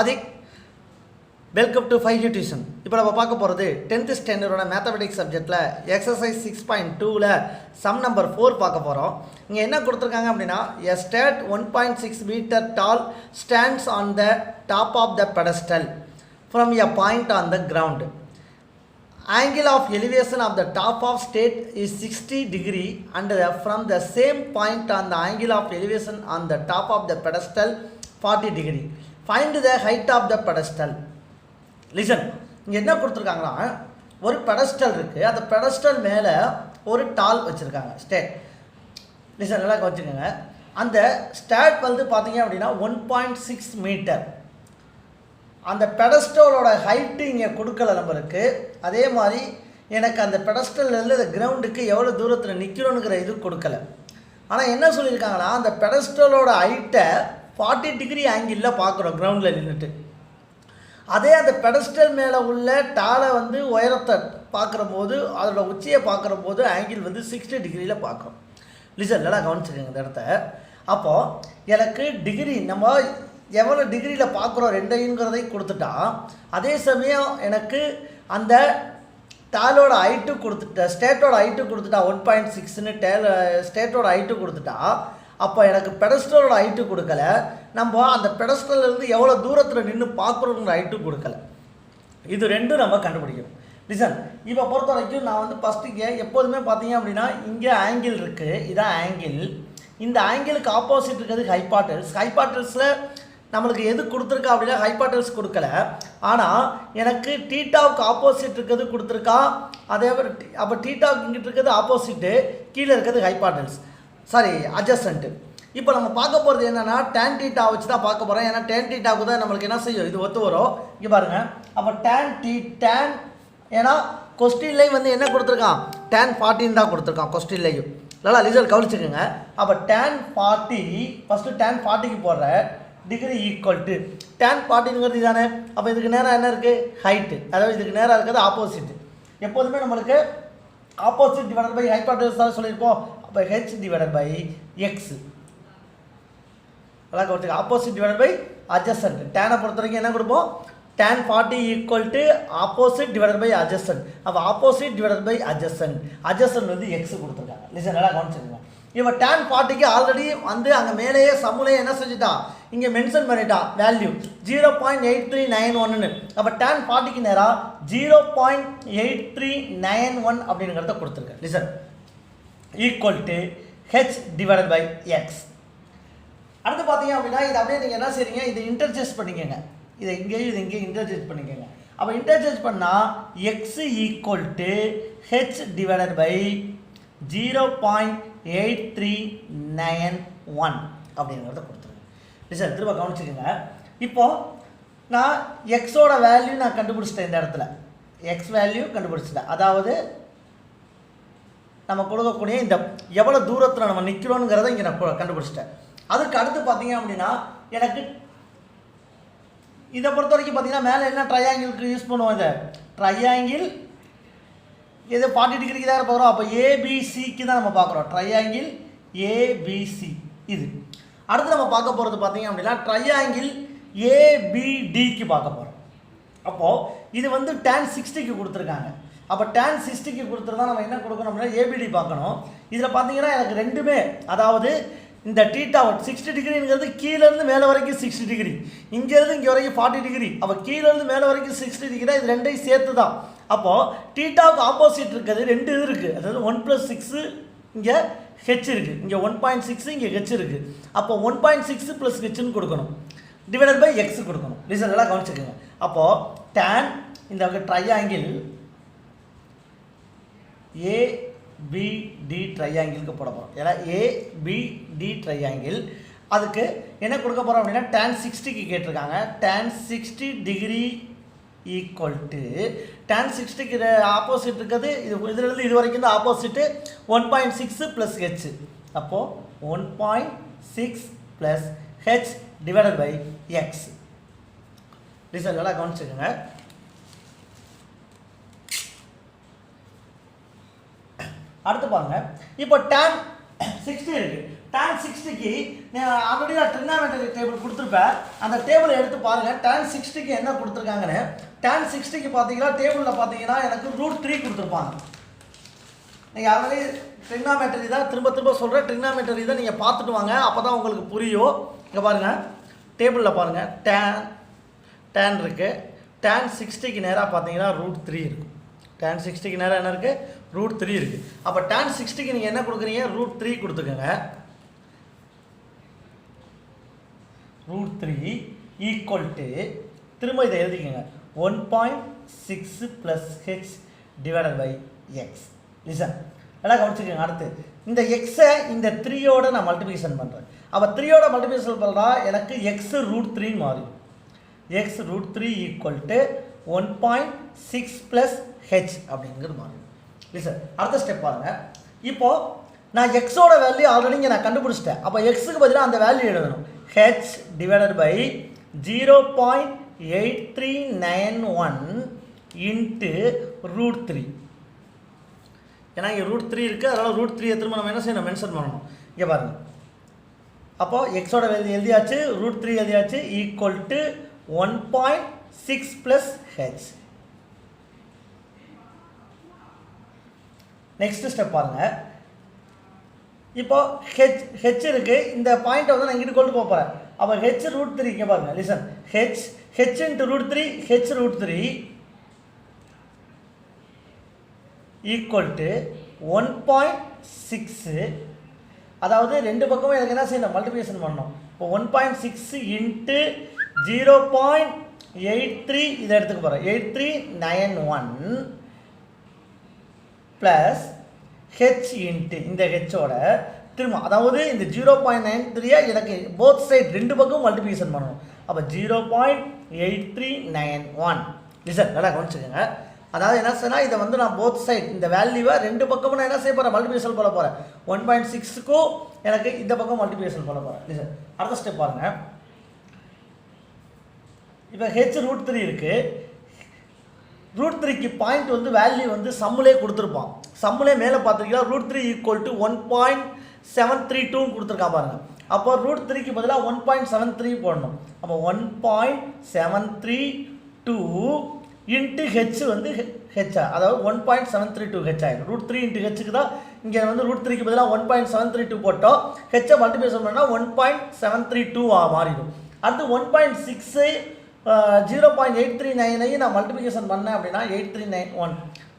Sadiq. Welcome to 5G tuition. இப்போ நம்ம பார்க்க போகிறது 10th ஸ்டாண்டர்டோட மேத்தமெட்டிக்ஸ் சப்ஜெக்டில் எக்ஸசைஸ் 6.2ல் சம் நம்பர் 4 பார்க்க போகிறோம். இங்கே என்ன கொடுத்துருக்காங்க அப்படின்னா, a stat 1.6 meter tall stands on the top of the pedestal from a point on the ground. Angle of elevation of the top of state is 60 degree and from the same point on the angle of elevation on the top of the pedestal 40 degree. Find the height of the pedestal. Listen, இங்கே என்ன கொடுத்துருக்காங்கன்னா, ஒரு pedestal இருக்குது, அந்த pedestal மேலே ஒரு டால் வச்சுருக்காங்க, state. Listen நல்லா வச்சுக்கோங்க. அந்த ஸ்டேட் வந்து பார்த்தீங்க அப்படின்னா 1.6 மீட்டர். அந்த பெடஸ்டலோட ஹைட்டு இங்கே கொடுக்கல நம்மளுக்கு. அதே மாதிரி எனக்கு அந்த பெடஸ்டல்லேருந்து அந்த கிரவுண்டுக்கு எவ்வளோ தூரத்தில் நிற்கணுங்கிற இது கொடுக்கல. ஆனால் என்ன சொல்லியிருக்காங்கன்னா, அந்த பெடஸ்டலோட ஹைட்டை 40 டிகிரி ஆங்கிளில் பார்க்குறோம் கிரவுண்டில் நின்றுட்டு. அதே அந்த பெடஸ்டல் மேலே உள்ள டாலை வந்து உயரத்தை பார்க்குற போது, அதோட உச்சியை பார்க்குற போது ஆங்கிள் வந்து 60 டிகிரியில் பார்க்குறோம். லிசன் நல்லா கவனிச்சுக்கோங்க இந்த இடத்த. அப்போது எனக்கு டிகிரி நம்ம எவ்வளோ டிகிரியில் பார்க்குறோம் ரெண்டைங்கிறதை கொடுத்துட்டா, அதே சமயம் எனக்கு அந்த டாலோட ஹைட்டு கொடுத்துட்டா, ஸ்டேட்டோட ஹைட்டு கொடுத்துட்டா 1.6ன்னு ஸ்டேட்டோட ஹைட்டு கொடுத்துட்டா, அப்போ எனக்கு பெடஸ்டலோட ஹைட்டு கொடுக்கல. நம்ம அந்த பெடஸ்டல்லேருந்து எவ்வளோ தூரத்தில் நின்று பார்க்குறோங்கிற ஹைட்டு கொடுக்கல. இது ரெண்டும் நம்ம கண்டுபிடிக்கணும். லிசன், இப்போ பொறுத்த வரைக்கும் நான் வந்து ஃபஸ்ட்டுங்க எப்போதுமே பார்த்தீங்க அப்படின்னா, இங்கே ஆங்கிள் இருக்குது, இதான் ஆங்கிள். இந்த ஆங்கிளுக்கு ஆப்போசிட் இருக்கிறது ஹைபாட்டல்ஸ். ஹைபாட்டல்ஸில் நம்மளுக்கு எது கொடுத்துருக்கா அப்படின்னா ஹைபாட்டல்ஸ் கொடுக்கல. ஆனால் எனக்கு டீட்டாவுக்கு ஆப்போசிட் இருக்கிறது கொடுத்துருக்கா. அதே மாதிரி அப்போ டீட்டாவுக்கு இங்கிட்டு இருக்கிறது ஆப்போசிட்டு, கீழே இருக்கிறது ஹைபாட்டல்ஸ், சாரி அட்ஜசன்ட்டு. இப்போ நம்ம பார்க்க போகிறது என்னென்னா, டேன் டீட்டா வச்சு தான் பார்க்க போகிறோம். ஏன்னா டேன் டீட்டாவுக்கு தான் நம்மளுக்கு என்ன செய்யும், இது ஒத்து வரும். இங்கே பாருங்கள், அப்போ டேன் ஏன்னா கொஸ்டின்லேயும் வந்து என்ன கொடுத்துருக்கான், டேன் 40 தான் கொடுத்துருக்கான் கொஸ்டின்லேயும். நல்லா ரிசல்ட் கவனிச்சுக்கோங்க. அப்போ டேன் 40 ஃபஸ்ட்டு டேன் 40க்கு போடுற டிகிரி ஈக்குவல் டு டேன் 40ங்கிறது தானே. அப்போ இதுக்கு நேராக என்ன இருக்குது, ஹைட்டு. அதாவது இதுக்கு நேராக இருக்கிறது ஆப்போசிட். எப்போதுமே நம்மளுக்கு ஆப்போசிட் டிவைடட் பை ஹைபாட்டல்ஸ் தான் சொல்லியிருப்போம். அப்போ ஹெச் டிவைடட் பை எக்ஸ். அதான் கொடுத்துருக்கு ஆப்போசிட் டிவைடட் பை அட்ஜசன்ட். டேனை பொறுத்த வரைக்கும் என்ன கொடுப்போம், tan 40 equal to opposite divided by adjacent. அப்போ opposite divided by adjacent. Adjacent வந்து எக்ஸ் கொடுத்துருக்காங்க. லிசன் நல்லா கவனிச்சுக்கோங்க. இவன் டேன் 40க்கு ஆல்ரெடி வந்து அங்கே மேலேயே சம்முலேயே என்ன செஞ்சுட்டா, இங்கே மென்ஷன் பண்ணிட்டா வேல்யூ 0.8391. அப்போ டேன் 40க்கு நேராக 0.8391 அப்படிங்கிறத கொடுத்துருக்கேன். Listen, equal to H divided by X. அடுத்து பார்த்தீங்க அப்படின்னா, இது அப்படியே நீங்கள் என்ன செய்றீங்க, இதை இன்டர்சேஞ்ச் பண்ணிக்கோங்க. இதை இங்கேயும் இது இங்கேயும் இன்டர்சேஞ்ச் பண்ணிக்கோங்க. அப்போ இன்டர்சேஞ்ச் பண்ணால் X equal to H divided by 0.8391 அப்படிங்கிறத கொடுத்துருங்க. சார் திரும்ப கவனிச்சுக்கோங்க. இப்போது நான் எக்ஸோட வேல்யூ நான் கண்டுபிடிச்சிட்டேன். இந்த இடத்துல எக்ஸ் வேல்யூ கண்டுபிடிச்சிட்டேன். அதாவது நம்ம கொடுக்கக்கூடிய இந்த எவ்வளோ தூரத்தில் நம்ம நிற்கிறோங்கிறத இங்கே நான் கண்டுபிடிச்சிட்டேன். அதுக்கு அடுத்து பார்த்தீங்க அப்படின்னா, எனக்கு இதை பொறுத்த வரைக்கும் பார்த்தீங்கன்னா மேலே என்ன ட்ரையாங்கிளுக்கு யூஸ் பண்ணுவோம். இதை ட்ரையாங்கிள் இது 40 டிகிரிக்கு தான் பார்க்குறோம். அப்போ ஏபிசிக்கு தான் நம்ம பார்க்குறோம். ட்ரையாங்கிள் ஏபிசி இது. அடுத்து நம்ம பார்க்க போகிறது பார்த்தீங்க அப்படின்னா, ட்ரையாங்கிள் ஏபிடிக்கு பார்க்க போகிறோம். அப்போது இது வந்து tan 60க்கு கொடுத்துருக்காங்க. அப்போ tan 60க்கு கொடுத்துருந்தா நம்ம என்ன கொடுக்கணும் அப்படின்னா ஏபிடி பார்க்கணும். இதில் பார்த்தீங்கன்னா எனக்கு ரெண்டுமே, அதாவது இந்த டீட்டா 60 டிகிரிங்கிறது கீழேருந்து மேலே வரைக்கும் 60 டிகிரி, இங்கேருந்து இங்கே வரைக்கும் 40 டிகிரி. அப்போ கீழேருந்து மேலே வரைக்கும் 60 டிகிரி, இது ரெண்டையும் சேர்த்து தான். அப்போது டீட்டாவுக்கு ஆப்போசிட் இருக்கிறது ரெண்டு இது இருக்குது. அதாவது 1+6 இங்கே ஹெச் இருக்குது, இங்கே 1.6 இங்கே ஹெச் இருக்குது. அப்போ 1.6 + ஹெச்னு கொடுக்கணும், டிவைடட் பை எக்ஸ் கொடுக்கணும். லிசன் நல்லா கவனிச்சுக்கோங்க. அப்போது டேன் இந்த ட்ரையாங்கிள் ஏபிடி ட்ரையாங்கிளுக்கு போட போகிறோம். ஏன்னா ஏபிடி ட்ரையாங்கிள் அதுக்கு என்ன கொடுக்க போகிறோம் அப்படின்னா, tan 60க்கு கேட்டிருக்காங்க. tan 60 degree equal to tan 60க்கு ஆப்போசிட் இருக்கிறது இது, இதிலிருந்து இது வரைக்கும் தான் ஆப்போசிட்டு 1.6 + ஹெச். அப்போது 1.6 + H divided by X. Listen நல்லா கவனிச்சுக்கோங்க. அடுத்து பாருங்க, இப்போ tan 60 இருக்குது, tan 60க்கு ஆல்ரெடி நான் ட்ரிக்னாமெட்ரி டேபிள் கொடுத்துருப்பேன். அந்த டேபிளை எடுத்து பாருங்கள். tan 60க்கு என்ன கொடுத்துருக்காங்கன்னு. tan 60க்கு பார்த்தீங்கன்னா டேபிளில் பார்த்தீங்கன்னா எனக்கு √3 கொடுத்துருப்பாங்க. நீங்கள் ஆல்ரெடி ட்ரிக்னாமெட்ரி தான் திரும்ப சொல்கிறேன். ட்ரிக்னாமெட்ரி தான் நீங்கள் பார்த்துட்டு வாங்க, அப்போ தான் உங்களுக்கு புரியும். இங்கே பாருங்கள், டேபிளில் பாருங்கள், tan இருக்குது. tan 60க்கு நேராக பார்த்தீங்கன்னா √3 இருக்கும். tan 60க்கு நேராக என்ன இருக்குது? √3 இருக்குது. அப்போ tan 60க்கு நீங்கள் என்ன கொடுக்குறீங்க? √3 கொடுத்துக்கோங்க. √3 ஈக்குவல் டு, திரும்ப இதை எழுதிக்கோங்க, 1.6 + h divided by X. Listen, எல்லாம் கவனிச்சுக்கோங்க. அடுத்து இந்த எக்ஸை இந்த 3யோட நான் மல்டிபிகேஷன் பண்ணுறேன். அப்போ 3யோட மல்டிபிகேஷன் பண்ணுறா எனக்கு எக்ஸ் √3 மாறி. எக்ஸ் √3 ஈக்குவல் டு 1.6 + h அப்படிங்கிறது மாறி. லிசன், அடுத்த ஸ்டெப் பாருங்கள். இப்போது நான் எக்ஸோட வேல்யூ ஆல்ரெடி இங்கே நான் கண்டுபிடிச்சிட்டேன். அப்போ எக்ஸுக்கு பதிலாக அந்த வேல்யூ எழுதணும். h divided by 0.8391 into √3. ஏன்னா இங்கே √3 இருக்குது, அதனால் √3 திரும்ப நம்ம என்ன செய்யணும்? மென்ஷன் பண்ணணும். இங்கே பாருங்கள். அப்போது எக்ஸோட வேல்யூ எழுதியாச்சு, √3 எழுதியாச்சு, equal to 1.6 + h. Next step பாருங்கள். இப்போ ஹெச் இருக்குது, இந்த பாயிண்ட்டை வந்து நான் இங்கிட்டு கொண்டு போக போகிறேன். அப்போ h √3 இங்கே பாருங்கள். Listen, h into √3 h √3 equal to 1.6. அதாவது ரெண்டு பக்கமும் எனக்கு என்ன செய்யணும்? மல்டிபிகேஷன் பண்ணணும். இப்போ 1.6 இன்ட்டு 0.83 இதை எடுத்துக்க போகிறேன். 8391 ப்ளஸ் ஹெச் இன்ட்டு இந்த ஹெச்சோட திரும்ப, அதாவது இந்த 0.93 எனக்கு போத் சைட் ரெண்டு பக்கமும் மல்டிபிகேஷன் பண்ணணும். அப்போ 0.8391. லிசன், நல்லா கவனிச்சுக்கோங்க. அதாவது என்ன சொன்னால், இதை வந்து நான் போத் சைட் இந்த வேல்யூவை ரெண்டு பக்கமும் நான் என்ன செய்ய போகிறேன்? மல்டிபிகேஷன் பண்ண போகிறேன். 1.6க்கும் எனக்கு இந்த பக்கம் மல்டிபிகேஷன் பண்ண போகிறேன். லிசன், அடுத்த ஸ்டெப் பாருங்கள். இப்போ h √3 இருக்குது. √3க்கு பாயிண்ட் வந்து வேல்யூ வந்து சம்முலே கொடுத்துருப்பான். சம்முலே மேலே பார்த்துருக்கீங்களா? √3 ஈக்குவல் டு 1.732 கொடுத்துருக்கான் பாருங்கள். அப்போ √3க்கு பதிலாக 1.73 போடணும். அப்போ 1.732 இன்ட்டு ஹெச் வந்து ஹெச்சா, அதாவது 1.732 ஹெச் ஆகிடும். √3 இன்ட்டு ஹெச்சுக்கு தான் இங்கே வந்து √3க்கு பதிலாக 1.732 போட்டோம். ஹெச்சை மல்டிபிகேஷன் பண்ணால் 1.732 மாறிடும். அடுத்து 1.6 0.839 நான் மல்டிபிகேஷன் பண்ணேன் அப்படின்னா 8391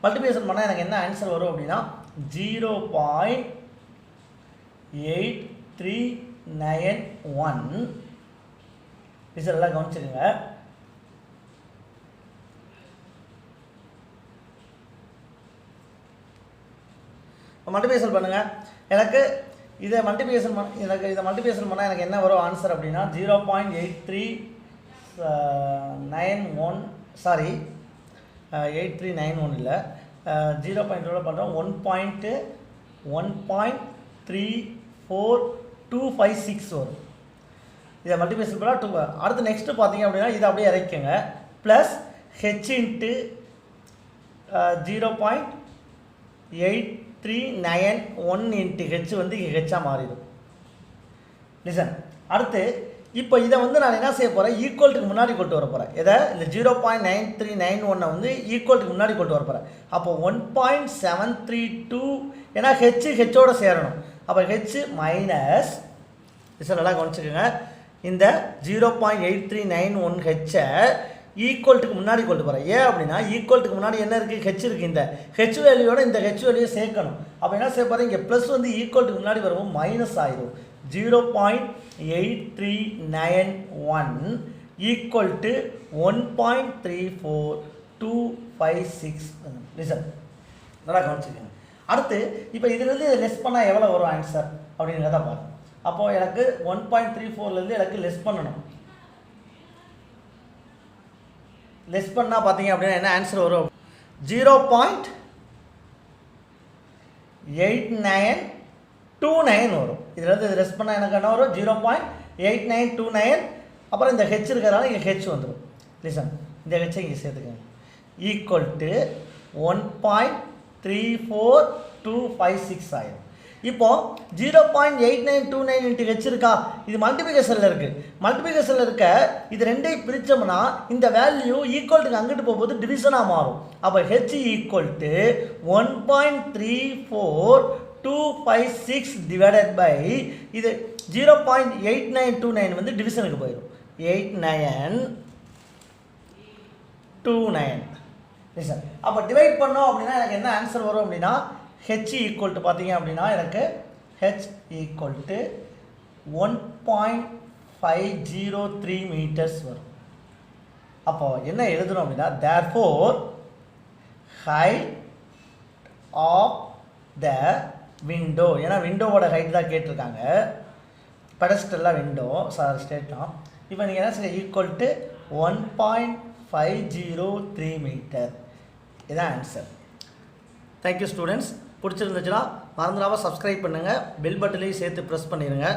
மல்டிபிகேஷன் பண்ணால் எனக்கு என்ன ஆன்சர் வரும் அப்படின்னா 0.8391. டீச்சர் எல்லாம் கவனிச்சுக்கோங்க. மல்டிபிகேஷன் பண்ணுங்கள். எனக்கு இதை மல்டிபிகேஷன் பண்ணால் எனக்கு என்ன வரும் ஆன்சர் அப்படின்னா 0.8391 சாரி 8391 இல்லை 0.2 பண்ணுறோம் 1.34256 வரும். இதை மல்டிபிகேஷன் பண்ணால் 2. அடுத்து நெக்ஸ்ட்டு பார்த்தீங்க அப்படின்னா இதை அப்படியே இறக்குங்க. Plus H into 0.8391 into H வந்து ஹெச்சாக மாறிடும். லிசன், அடுத்து இப்போ இதை வந்து நான் என்ன செய்ய போகிறேன்? ஈக்குவல்ட்டுக்கு முன்னாடி கொண்டு வர போகிறேன். இதை இந்த 0.9391 வந்து ஈக்குவல்ட்டுக்கு முன்னாடி கொண்டு வர போகிறேன். அப்போ 1.732 ஏன்னா ஹெச்சோட சேரணும். அப்போ ஹெச் மைனஸ் லிசன் நல்லா கவனிச்சுக்கோங்க. இந்த 0.8391 ஹெச்சை ஈக்குவல்ட்டுக்கு முன்னாடி கொண்டு போகிறேன். ஏன் அப்படின்னா ஈக்குவல்ட்டுக்கு முன்னாடி என்ன இருக்குது? ஹெச் இருக்குது. இந்த ஹெச் வேல்யூவோட இந்த ஹெச் வேல்யூ சேர்க்கணும். அப்போ என்ன செய்ய போகிறேன்? இங்கே ப்ளஸ் வந்து ஈக்குவல்ட்டுக்கு முன்னாடி வரும்போது மைனஸ் ஆயிடும். 0.8391 ஈக்குவல் டு 1.34256. லிசன், நல்லா கவனிச்சுக்கோங்க. அடுத்து இப்போ இதிலேருந்து லெஸ் பண்ணால் எவ்வளோ வரும் ஆன்சர் அப்படிங்கிறத பாருங்க. அப்போது எனக்கு 1.34லேருந்து எனக்கு லெஸ் பண்ணணும். லெஸ் பண்ணால் பார்த்தீங்க அப்படின்னா என்ன ஆன்சர் வரும்? 0.8929 வரும். இதில் இது லெஸ் பண்ணால் எனக்கு என்ன வரும்? 0.8929. அப்புறம் இந்த ஹெச் இருக்கிறதால இங்கே ஹெச் வந்துடும். லிசன், இந்த ஹெச்சை இங்கே சேர்த்துக்கோங்க. ஈக்குவல் டு 1.34256 ஆயிடும். இப்போ 0.8929 இன்ட்டு ஹெச் இருக்கா, இது மல்டிபிகேஷனில் இருக்குது. மல்டிபிகேஷனில் இருக்க இது ரெண்டையும் பிரித்தோம்னா இந்த வேல்யூ ஈக்குவல்ட்டுக்கு அங்கிட்டு போகும்போது டிவிஷனாக மாறும். அப்போ H equal to 1.34256 divided by இது 0.8929 வந்து டிவிஷனுக்கு போயிடும். 8929 சார். அப்போ டிவைட் பண்ணோம் அப்படின்னா எனக்கு என்ன ஆன்சர் வரும் அப்படின்னா ஹெச் ஈக்குவல் டு பார்த்தீங்க அப்படின்னா எனக்கு ஹெச் ஈக்குவல் டு 1.503 மீட்டர்ஸ் வரும். அப்போ என்ன எழுதணும் அப்படின்னா therefore height of the window, ஏன்னா விண்டோவோட ஹைட் தான் கேட்டிருக்காங்க, பெடஸ்டல்லாம் விண்டோ ஸ்டேட்லாம். இப்போ நீங்கள் என்ன செய்ய ஈக்குவல் டு 1.503 மீட்டர், இதுதான் ஆன்சர். Thank you students. பிடிச்சிருந்துச்சுன்னா மறந்துடாமல் சப்ஸ்கிரைப் பண்ணுங்கள், பெல் பட்டனையும் சேர்த்து ப்ரெஸ் பண்ணிடுங்க.